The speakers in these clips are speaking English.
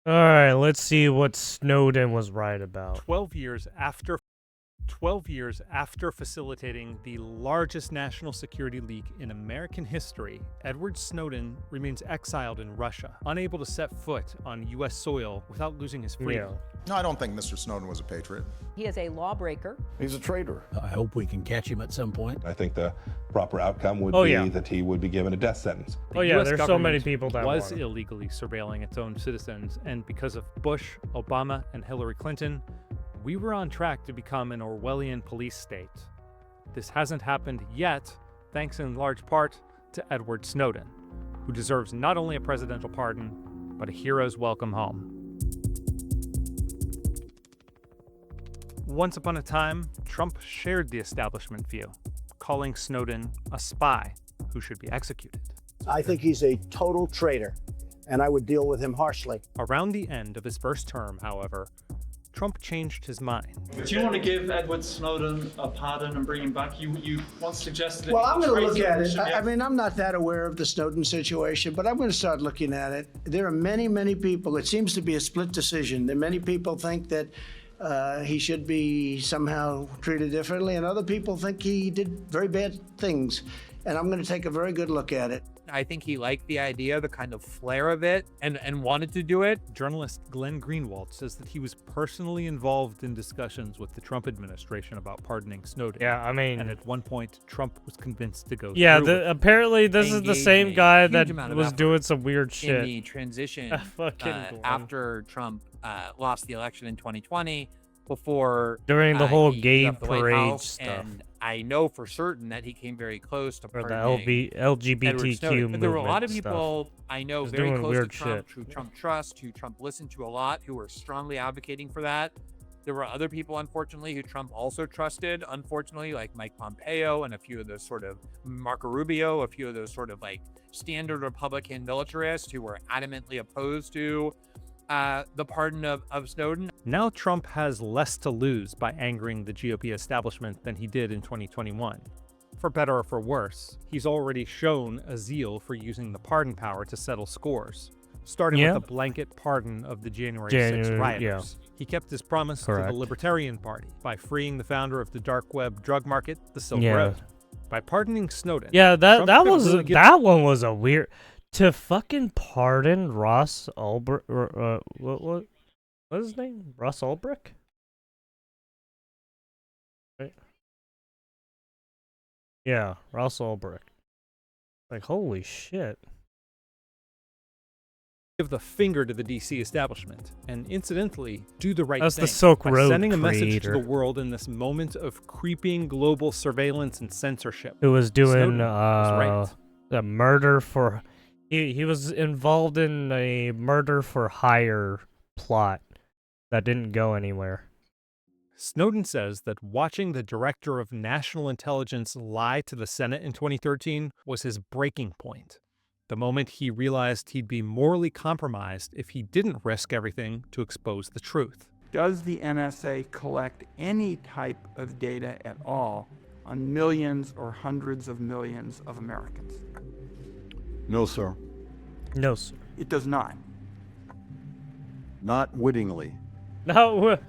All right, let's see what Snowden was right about. 12 years after facilitating the largest national security leak in American history, Edward Snowden remains exiled in Russia, unable to set foot on U.S. soil without losing his freedom. No, I don't think Mr. Snowden was a patriot. He is a lawbreaker. He's a traitor. I hope we can catch him at some point. I think the proper outcome would be that he would be given a death sentence. There's so many people that was illegally surveilling its own citizens, and because of Bush, Obama, and Hillary Clinton, we were on track to become an Orwellian police state. This hasn't happened yet, thanks in large part to Edward Snowden, who deserves not only a presidential pardon, but a hero's welcome home. Once upon a time, Trump shared the establishment view, calling Snowden a spy who should be executed. I think he's a total traitor, and I would deal with him harshly. Around the end of his first term, however, Trump changed his mind. Do you want to give Edward Snowden a pardon and bring him back? You once suggested that. Well, I'm going to look at it. I mean, I'm not that aware of the Snowden situation, but I'm going to start looking at it. There are many, many people. It seems to be a split decision. That many people think that he should be somehow treated differently, and other people think he did very bad things. And I'm going to take a very good look at it. I think he liked the idea, the kind of flair of it, and wanted to do it. Journalist Glenn Greenwald says that he was personally involved in discussions with the Trump administration about pardoning Snowden. Yeah, I mean... And at one point, Trump was convinced to go through apparently this is the same guy that was doing some weird shit. In the transition after Trump lost the election in 2020, before... During the whole gay the parade stuff. And I know for certain that he came very close to pardoning the LGBTQ movement. But there were a lot of people stuff. I know very close to Trump, who Trump trusts, who Trump listened to a lot, who were strongly advocating for that. There were other people, unfortunately, who Trump also trusted, unfortunately, like Mike Pompeo and a few of those sort of Marco Rubio, a few of those sort of like standard Republican militarists who were adamantly opposed to the pardon of Snowden. Now Trump has less to lose by angering the GOP establishment than he did in 2021. For better or for worse, he's already shown a zeal for using the pardon power to settle scores, starting with the blanket pardon of the January 6th rioters. He kept his promise to the Libertarian Party by freeing the founder of the dark web drug market, the Silk Road. By pardoning Snowden. Yeah, that one was a weird... To fucking pardon Ross Ulbricht, what is his name? Ross Ulbricht? Right? Yeah, Ross Ulbricht. Like, holy shit. Give the finger to the DC establishment, and incidentally, do the right thing. That's the Silk Road by sending a creator. message to the world in this moment of creeping global surveillance and censorship. Who was doing was a murder for... He was involved in a murder for hire plot that didn't go anywhere. Snowden says that watching the director of national intelligence lie to the Senate in 2013 was his breaking point. The moment he realized he'd be morally compromised if he didn't risk everything to expose the truth. Does the NSA collect any type of data at all on millions or hundreds of millions of Americans? No, sir. No, sir. It does not. Not wittingly. Not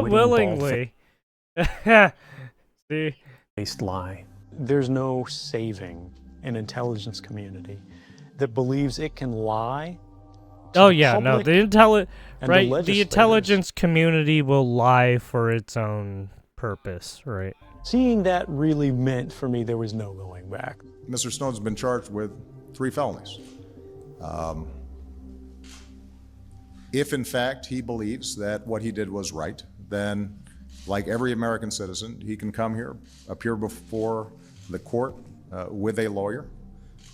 willingly. See? Based lie. There's no saving an intelligence community that believes it can lie. Oh yeah, no, the intelligence community will lie for its own purpose, right? Seeing that really meant for me there was no going back. Mr. Snowden's been charged with 3 felonies. If in fact he believes that what he did was right, then like every American citizen, he can come here, appear before the court with a lawyer,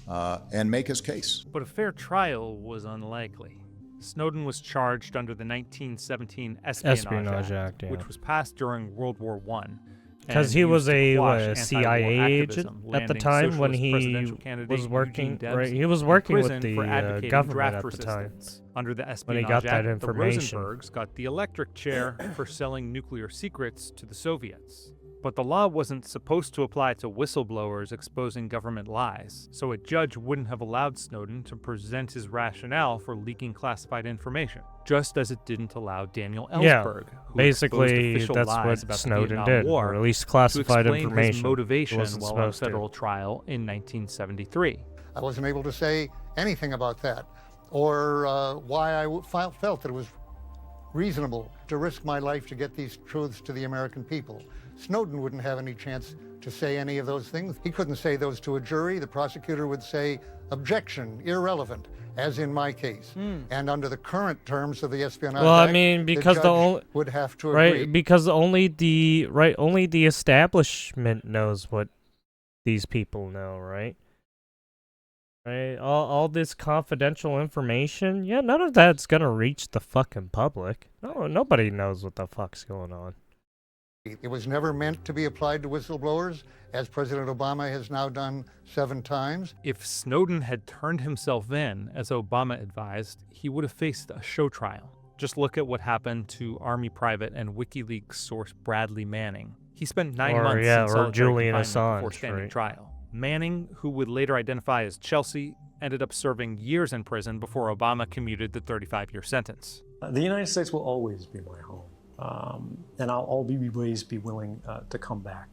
and make his case. But a fair trial was unlikely. Snowden was charged under the 1917 Espionage Act, which was passed during World War I. Because he was a CIA agent at the time when he was working. Right, he was working with the government at the time. Under the Espionage when he got that Act, information. the Rosenbergs got the electric chair for selling nuclear secrets to the Soviets. But the law wasn't supposed to apply to whistleblowers exposing government lies, so a judge wouldn't have allowed Snowden to present his rationale for leaking classified information, just as it didn't allow Daniel Ellsberg, who exposed basically official that's lies what about Snowden the Vietnam did, War, release to classified explain information. his motivation Wasn't while on supposed to. federal trial in 1973. I wasn't able to say anything about that, or why I felt that it was reasonable to risk my life to get these truths to the American people. Snowden wouldn't have any chance to say any of those things. He couldn't say those to a jury. The prosecutor would say, objection, irrelevant, as in my case. And under the current terms of the Espionage Act, I mean, because the the judge only would have to agree. right, because only the establishment knows what these people know, right? Right, all this confidential information, yeah, none of that's gonna reach the fucking public. No, nobody knows what the fuck's going on. It was never meant to be applied to whistleblowers, as President Obama has now done 7 times. If Snowden had turned himself in, as Obama advised, he would have faced a show trial. Just look at what happened to Army Private and WikiLeaks source Bradley Manning. He spent 9 months in solitary Julian confinement before Assange, standing right? trial. Manning, who would later identify as Chelsea, ended up serving years in prison before Obama commuted the 35-year sentence. The United States will always be my home, and I'll always be willing to come back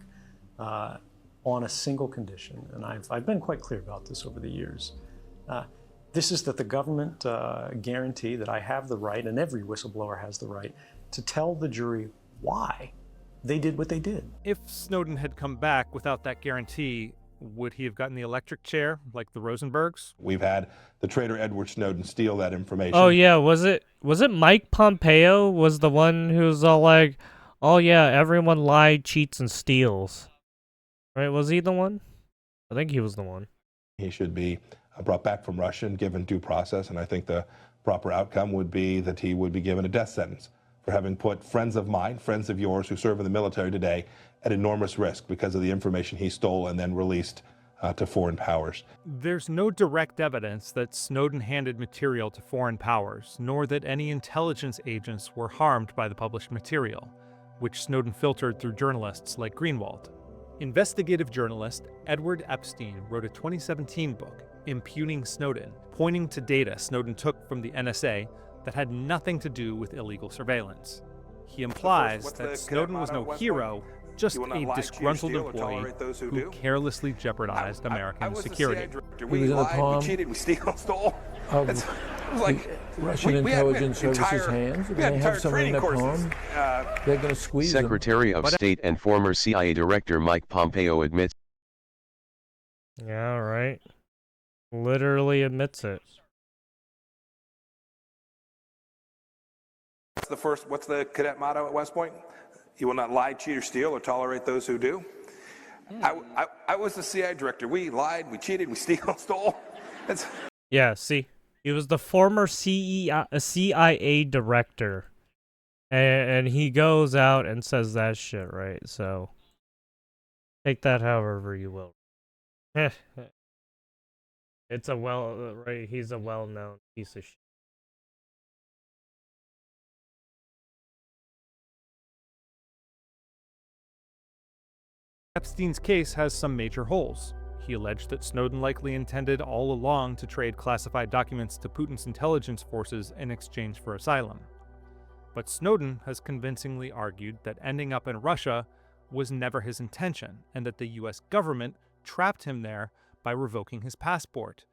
on a single condition, and I've been quite clear about this over the years. This is that the government guarantee that I have the right, and every whistleblower has the right, to tell the jury why they did what they did. If Snowden had come back without that guarantee, would he have gotten the electric chair like the Rosenbergs? We've had the traitor Edward Snowden steal that information. Oh yeah, was it Mike Pompeo was the one who's all like, oh yeah, everyone lied, cheats, and steals. Right, was he the one? I think he was the one. He should be brought back from Russia and given due process, and I think the proper outcome would be that he would be given a death sentence for having put friends of mine, friends of yours who serve in the military today at enormous risk because of the information he stole and then released to foreign powers. There's no direct evidence that Snowden handed material to foreign powers, nor that any intelligence agents were harmed by the published material, which Snowden filtered through journalists like Greenwald. Investigative journalist Edward Epstein wrote a 2017 book, Impugning Snowden, pointing to data Snowden took from the NSA that had nothing to do with illegal surveillance. He implies that Snowden was no hero, just a disgruntled employee who carelessly jeopardized American security. He was in a palm. We cheated, we stole. Of Russian intelligence services' hands. They have someone in a palm. They're going to squeeze them. Secretary of State and former CIA Director Mike Pompeo admits. Yeah, right. Literally admits it. What's the cadet motto at West Point? You will not lie, cheat, or steal, or tolerate those who do. I was the CIA director. We lied, we cheated, we stole. Yeah, see, he was the former CIA director, and he goes out and says that shit, right? So take that however you will. It's a right. He's a well-known piece of shit. Epstein's case has some major holes. He alleged that Snowden likely intended all along to trade classified documents to Putin's intelligence forces in exchange for asylum. But Snowden has convincingly argued that ending up in Russia was never his intention, and that the US government trapped him there by revoking his passport.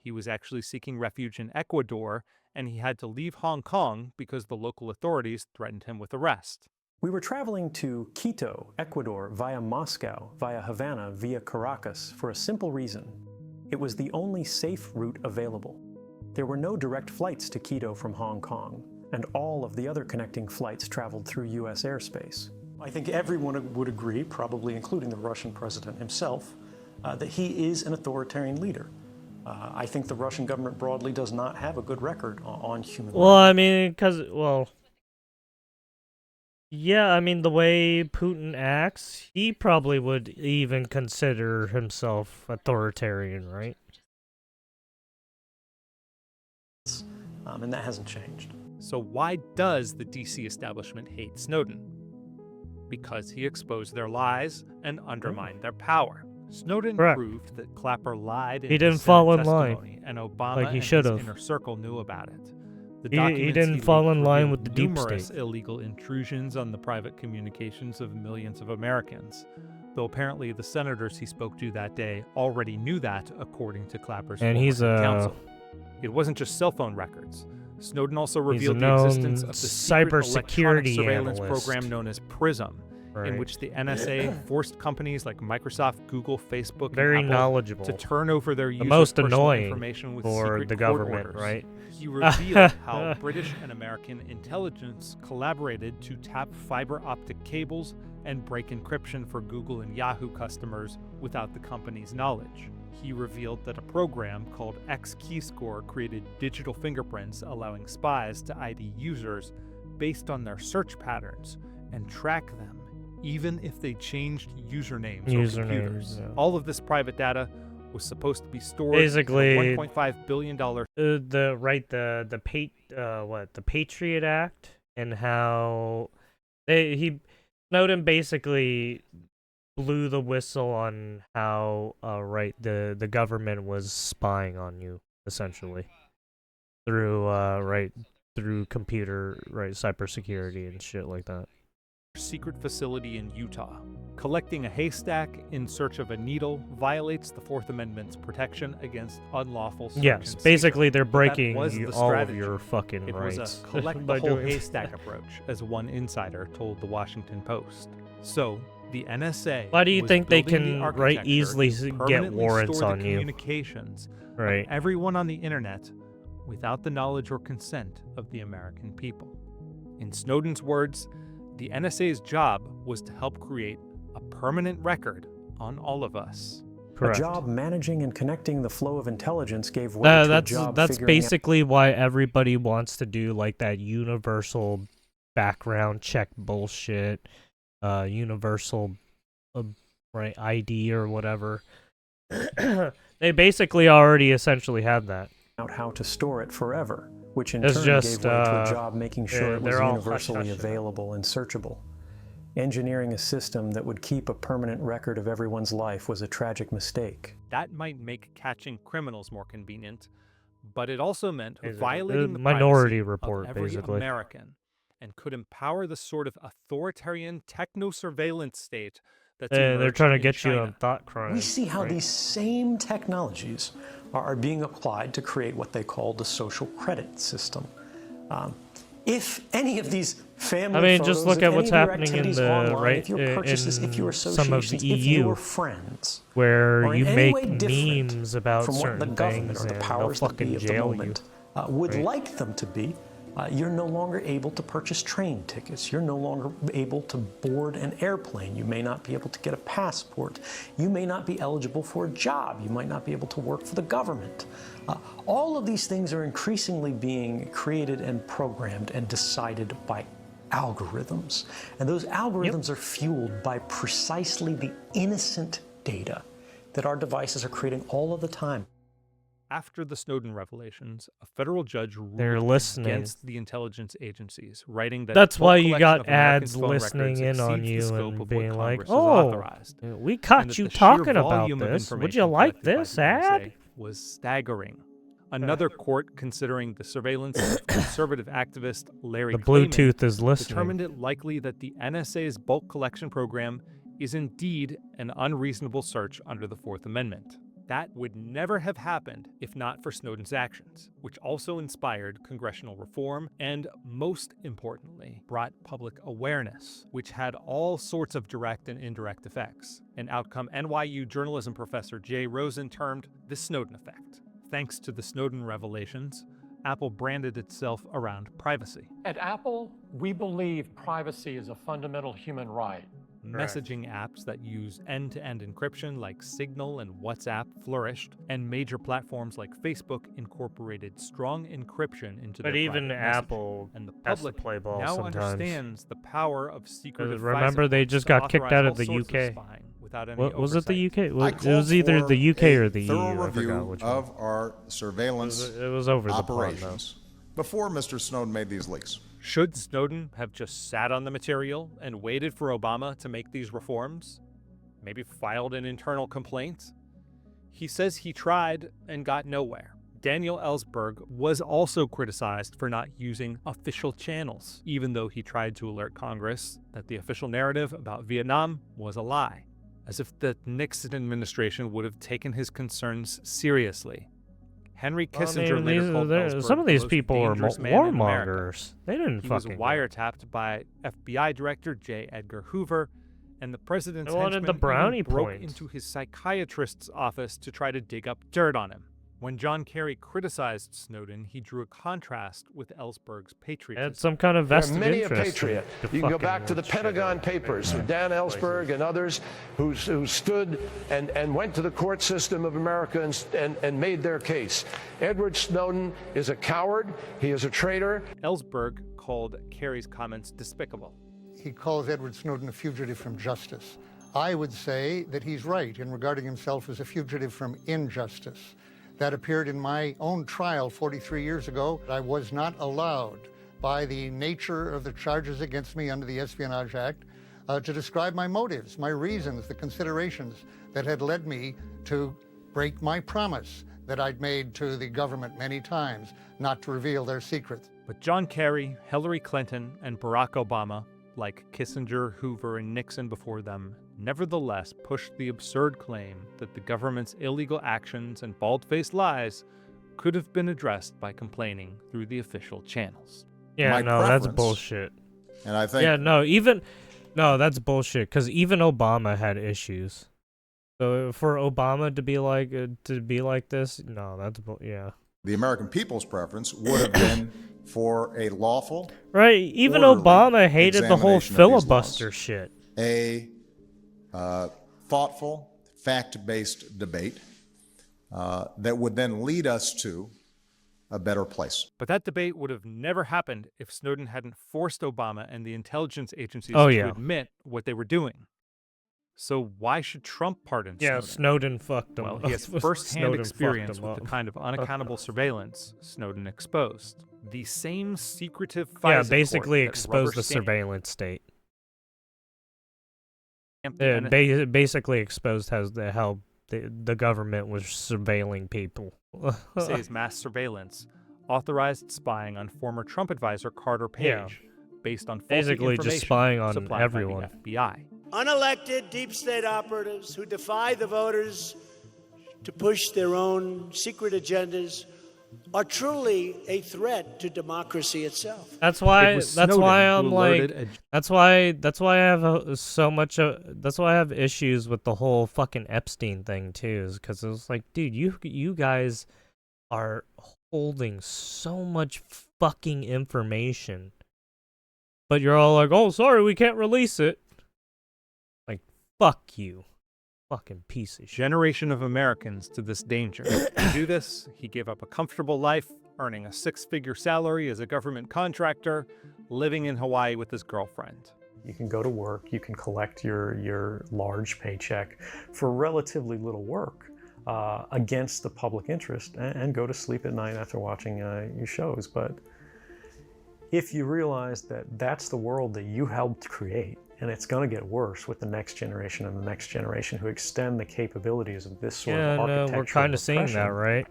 He was actually seeking refuge in Ecuador, and he had to leave Hong Kong because the local authorities threatened him with arrest. We were traveling to Quito, Ecuador, via Moscow, via Havana, via Caracas, for a simple reason. It was the only safe route available. There were no direct flights to Quito from Hong Kong, and all of the other connecting flights traveled through US airspace. I think everyone would agree, probably including the Russian president himself, that he is an authoritarian leader. I think the Russian government broadly does not have a good record on human rights. Well, I mean, yeah, I mean, the way Putin acts, he probably would even consider himself authoritarian, right? And that hasn't changed. So why does the DC establishment hate Snowden? because he exposed their lies and undermined their power. Snowden Correct. proved that Clapper lied in He his didn't Senate fall in line, testimony, and Obama like he and should his have. inner circle knew about it. The He documents didn't fall leaked in line revealed with the deep numerous state. illegal intrusions on the private communications of millions of Americans, though apparently the senators he spoke to that day already knew that, according to Clapper's And former he's head a counsel. It wasn't just cell phone records. Snowden also he's a revealed the existence known of the secret electronic cybersecurity surveillance analyst. program known as PRISM, in Right. which the NSA forced companies like Microsoft, Google, Facebook, Very and Apple knowledgeable. to turn over their The users' most personal annoying information with for secret the court government, orders. right? He revealed how British and American intelligence collaborated to tap fiber optic cables and break encryption for Google and Yahoo customers without the company's knowledge. He revealed that a program called X-Keyscore created digital fingerprints allowing spies to ID users based on their search patterns and track them, even if they changed usernames or computers. Yeah. All of this private data was supposed to be stored Basically, in a $1.5 billion the Patriot Act, and how Snowden basically blew the whistle on how the government was spying on you, essentially, through computer cybersecurity and shit like that. Secret facility in Utah. Collecting a haystack in search of a needle violates the Fourth Amendment's protection against unlawful search Yes, and basically seizure. they're That breaking was the all of strategy. your fucking It rights. was a collect by the whole doing- haystack approach, as one insider told the Washington Post. So, the NSA Why do you was think they building can the right architecture easily to get permanently warrants store the on you? communications Right. of everyone on the internet without the knowledge or consent of the American people. In Snowden's words, the NSA's job was to help create a permanent record on all of us. Correct. A job managing and connecting the flow of intelligence gave way to a job That's figuring out basically why everybody wants to do like that universal background check bullshit, universal ID or whatever. They basically already essentially have that. out how to store it forever, which in It's turn just, gave way to a job making sure it was they're all universally hush-hush about it. available and searchable. Engineering a system that would keep a permanent record of everyone's life was a tragic mistake. That might make catching criminals more convenient, but it also meant Is it violating the the Minority privacy Report, of every basically. American, and could empower the sort of authoritarian techno-surveillance state that's They're emerged trying to in get you China. on thought crimes. We see how right? these same technologies are being applied to create what they call the social credit system. If any of these family just photos, look if at any what's of your happening in activities the online, if your in purchases, if your some of the associations, if EU, your friends where are in you any make way different memes about from what the certain government things or the and they'll powers that be fucking of the jail moment you. would right? like them to be, you're no longer able to purchase train tickets. You're no longer able to board an airplane. You may not be able to get a passport. You may not be eligible for a job. You might not be able to work for the government. All of these things are increasingly being created and programmed and decided by algorithms. And those algorithms are fueled by precisely the innocent data that our devices are creating all of the time. After the Snowden revelations, a federal judge ruled They're listening. against the intelligence agencies, writing that That's bulk why you collection got of American ads phone listening records in on exceeds the you scope and of what being like, Congress has "Oh, authorized, we and caught that you the sheer talking about volume of this. Would information you like collected by this the ad?" NSA was staggering. Another court considering the surveillance of conservative activist Larry The Klayman Bluetooth is listening. determined it likely that the NSA's bulk collection program is indeed an unreasonable search under the Fourth Amendment. That would never have happened if not for Snowden's actions, which also inspired congressional reform and, most importantly, brought public awareness, which had all sorts of direct and indirect effects, an outcome NYU journalism professor Jay Rosen termed the Snowden effect. Thanks to the Snowden revelations, Apple branded itself around privacy. At Apple, we believe privacy is a fundamental human right. Messaging apps that use end-to-end encryption like Signal and WhatsApp flourished, and major platforms like Facebook incorporated strong encryption into their But even private messaging. Apple And the has to public play ball now sometimes. understands the power of secret Remember, they just got kicked out of the UK. What was it? The UK? It was either the UK or the EU. thorough I forgot review which one. of our surveillance It was over the pond, though. operations before Mr. Snowden made these leaks. Should Snowden have just sat on the material and waited for Obama to make these reforms? Maybe filed an internal complaint? He says he tried and got nowhere. Daniel Ellsberg was also criticized for not using official channels, even though he tried to alert Congress that the official narrative about Vietnam was a lie, as if the Nixon administration would have taken his concerns seriously. Henry Kissinger later called Ellsberg some of the these most people are dangerous man in America. warmongers. They didn't He was fucking wiretapped by FBI Director J. Edgar Hoover, and the president's They wanted henchmen the brownie even broke points. into his psychiatrist's office to try to dig up dirt on him. When John Kerry criticized Snowden, he drew a contrast with Ellsberg's patriotism. Had some kind of vested many a interest. patriot. You can go back to the Pentagon Papers with Dan Ellsberg and others who stood and went to the court system of America and made their case. Edward Snowden is a coward. He is a traitor. Ellsberg called Kerry's comments despicable. He calls Edward Snowden a fugitive from justice. I would say that he's right in regarding himself as a fugitive from injustice. That appeared in my own trial 43 years ago. I was not allowed, by the nature of the charges against me under the Espionage Act, to describe my motives, my reasons, the considerations that had led me to break my promise that I'd made to the government many times not to reveal their secrets. But John Kerry, Hillary Clinton, and Barack Obama, like Kissinger, Hoover, and Nixon before them, nevertheless pushed the absurd claim that the government's illegal actions and bald-faced lies could have been addressed by complaining through the official channels. Yeah, My no, that's preference- bullshit. And I think Yeah, no, that's bullshit. Because even Obama had issues. So for Obama to be like this, no, that's yeah. the American people's preference would have been for a lawful, Right. Even orderly Obama hated the whole examination of these filibuster laws. shit. A thoughtful, fact-based debate that would then lead us to a better place. But that debate would have never happened if Snowden hadn't forced Obama and the intelligence agencies Oh, to yeah. admit what they were doing. So why should Trump pardon Yeah, Snowden? Snowden fucked him Well, up. he has first-hand Snowden experience fucked him with the up. kind of unaccountable surveillance Snowden exposed. The same secretive Yeah, FISA basically court that exposed the rubber-stamped surveillance state. the Yeah, NSA. basically exposed how the government was surveilling people. NSA's mass surveillance authorized spying on former Trump advisor Carter Page, Yeah. based on faulty Basically just information spying on supplied by the everyone. FBI. Unelected deep state operatives who defy the voters to push their own secret agendas are truly a threat to democracy itself. That's why. It was That's Snowden why who I'm like. alerted That's why I have so much. That's why I have issues with the whole fucking Epstein thing too. Is because it was like, dude, you guys are holding so much fucking information, but you're all like, oh, sorry, we can't release it. Like, fuck you. Fucking piece of shit. Generation of Americans to this danger. To do this, he gave up a comfortable life, earning a six-figure salary as a government contractor, living in Hawaii with his girlfriend. You can go to work, you can collect your large paycheck for relatively little work against the public interest and go to sleep at night after watching your shows. But if you realize that that's the world that you helped create, and it's going to get worse with the next generation and the next generation who extend the capabilities of this sort of architecture. We're kind of seeing that, right?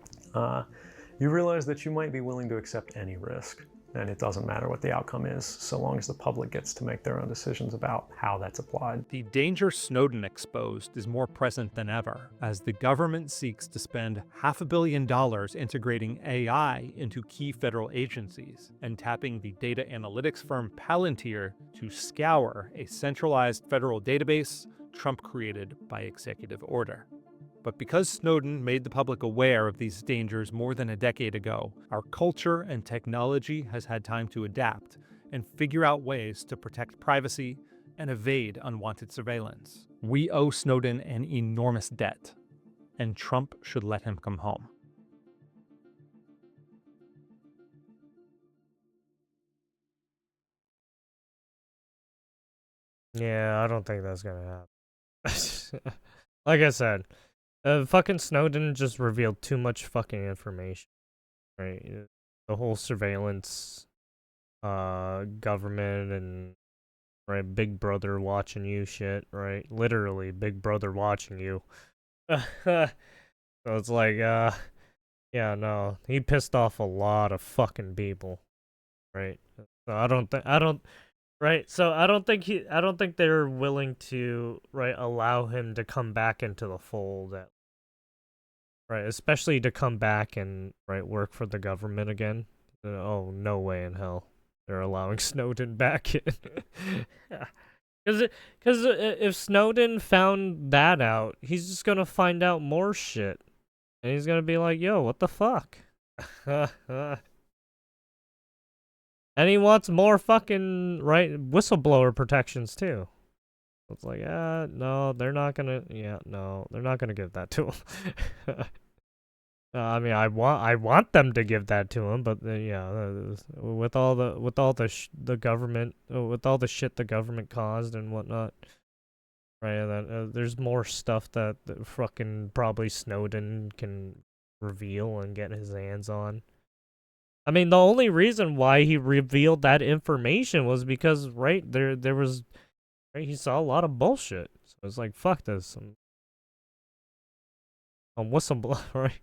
You realize that you might be willing to accept any risk, and it doesn't matter what the outcome is, so long as the public gets to make their own decisions about how that's applied. The danger Snowden exposed is more present than ever, as the government seeks to spend $500 million integrating AI into key federal agencies and tapping the data analytics firm Palantir to scour a centralized federal database Trump created by executive order. But because Snowden made the public aware of these dangers more than a decade ago, our culture and technology has had time to adapt and figure out ways to protect privacy and evade unwanted surveillance. We owe Snowden an enormous debt, and Trump should let him come home. Yeah, I don't think that's gonna happen. Like I said, fucking Snowden just revealed too much fucking information. Right? The whole surveillance government and right, Big Brother watching you shit, right? Literally, Big Brother watching you. So it's like, yeah, no, he pissed off a lot of fucking people, right? So right? So I don't think they're willing to, right, allow him to come back into the fold, right? Especially to come back and, right, work for the government again. Oh, no way in hell they're allowing Snowden back in. Because if Snowden found that out, he's just gonna find out more shit. And he's gonna be like, yo, what the fuck? And he wants more fucking, right, whistleblower protections, too. It's like, no, they're not gonna, no, they're not gonna give that to him. I mean, I want them to give that to him, but with all the government, with all the shit the government caused and whatnot, right? That there's more stuff that fucking probably Snowden can reveal and get his hands on. I mean, the only reason why he revealed that information was because, right, there was, right, he saw a lot of bullshit. So it's like, fuck this. I'm whistleblower, right?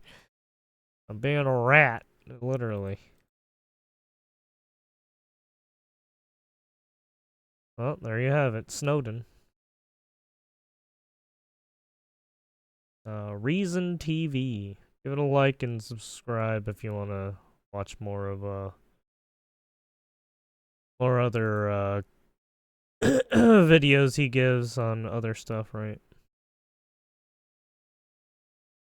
I'm being a rat, literally. Well, there you have it, Snowden. Reason TV. Give it a like and subscribe if you want to watch more of more other videos he gives on other stuff, right?